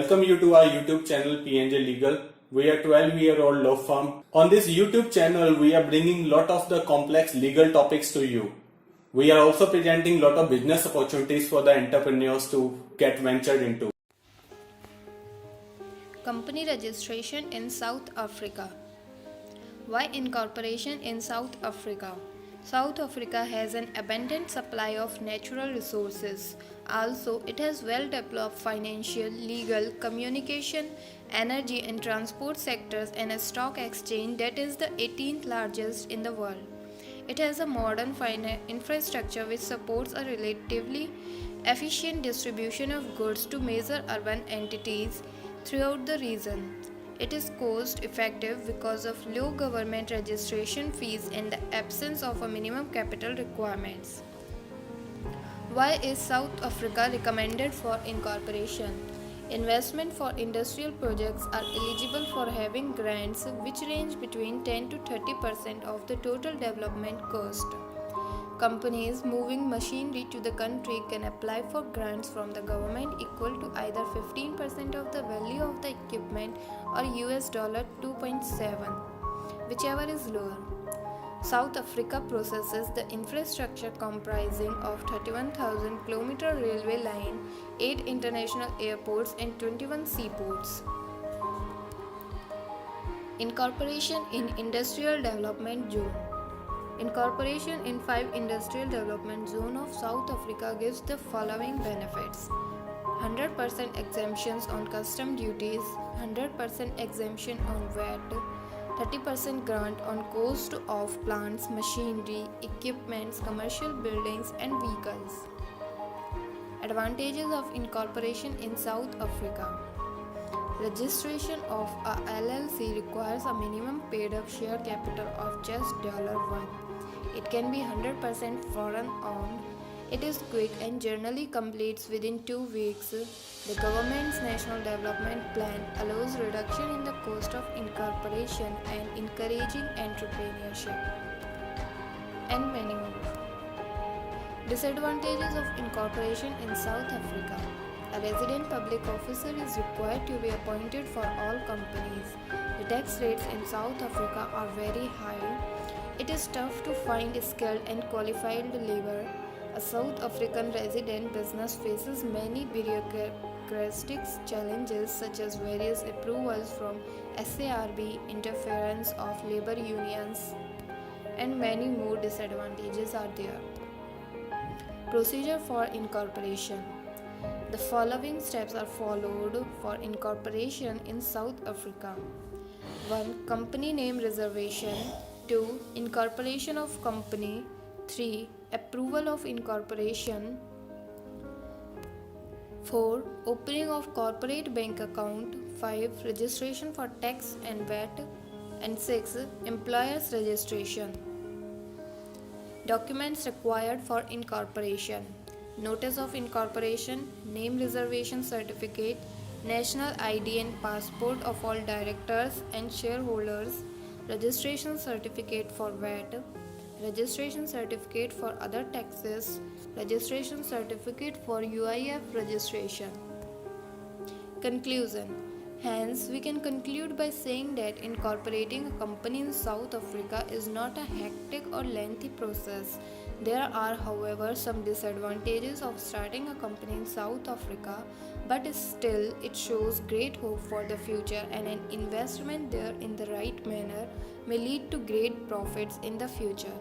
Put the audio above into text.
welcome you to our YouTube channel PNJ Legal. We are 12-year-old law firm. On this YouTube channel, we are bringing lot of the complex legal topics to you. We are also presenting lot of business opportunities for the entrepreneurs to get ventured into. Company registration in South Africa. Why incorporation in South Africa? South Africa has an abundant supply of natural resources. Also, it has well-developed financial, legal, communication, energy and transport sectors and a stock exchange that is the 18th largest in the world. It has a modern infrastructure which supports a relatively efficient distribution of goods to major urban entities throughout the region. It is cost effective because of low government registration fees and the absence of a minimum capital requirements. Why is South Africa recommended for incorporation? Investment for industrial projects are eligible for having grants which range between 10 to 30% of the total development cost. Companies moving machinery to the country can apply for grants from the government equal to either 15% of the value of the equipment or US $2.7, whichever is lower. South Africa possesses the infrastructure comprising of 31,000 km railway line, 8 international airports and 21 seaports. Incorporation in Industrial Development Zone. Incorporation in 5 Industrial Development Zone of South Africa gives the following benefits: 100% exemptions on custom duties, 100% exemption on VAT, 30% grant on cost of plants, machinery, equipments, commercial buildings and vehicles. Advantages of incorporation in South Africa. Registration of a LLC requires a minimum paid-up share capital of just $1. It can be 100% foreign owned. It is quick and generally completes within 2 weeks. The government's National Development Plan allows reduction in the cost of incorporation and encouraging entrepreneurship. And many more. Disadvantages of incorporation in South Africa. A resident public officer is required to be appointed for all companies. The tax rates in South Africa are very high. It is tough to find skilled and qualified labor. A South African resident business faces many bureaucratic challenges such as various approvals from SARB, interference of labor unions, and many more disadvantages are there. Procedure for incorporation. The following steps are followed for incorporation in South Africa. 1. Company name reservation. 2. Incorporation of company. 3. Approval of incorporation. 4. Opening of corporate bank account. 5. Registration for tax and VAT. And 6. Employer's registration. Documents required for incorporation. Notice of incorporation, name reservation certificate, national ID and passport of all directors and shareholders, registration certificate for VAT, registration certificate for other taxes, registration certificate for UIF registration. Conclusion. Hence, we can conclude by saying that incorporating a company in South Africa is not a hectic or lengthy process. There are, however, some disadvantages of starting a company in South Africa, but still it shows great hope for the future, and an investment there in the right manner may lead to great profits in the future.